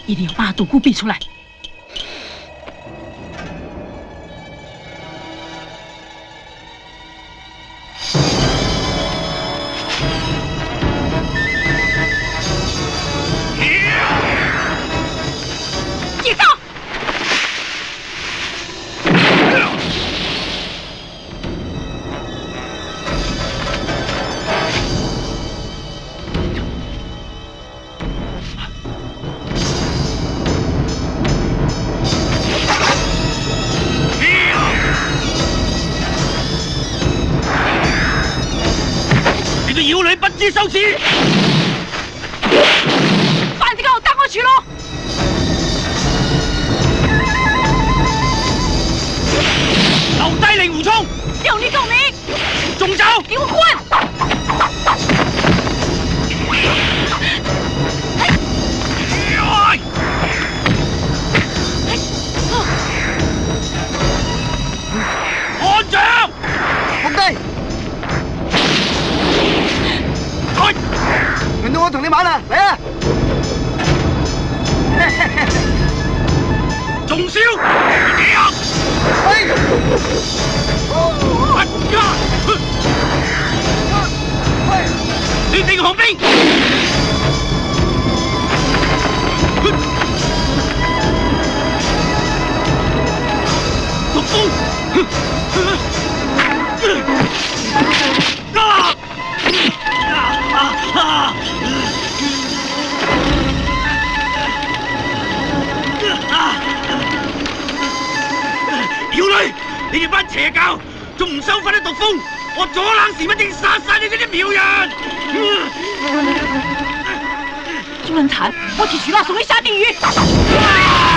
一定要把毒蛊逼出来。接招！你個妖女不知羞恥！犯得給我當我去咯！留低令狐沖！有你狗命！仲走！給我滾！看掌！伏低！輪到我同你玩啦，嚟啊！仲笑？你定寒冰！毒風！妖女，你哋班邪教仲唔收翻啲毒風？我左冷時不定殺晒你嗰啲苗人！朱論壇，我替徐老送你下地獄！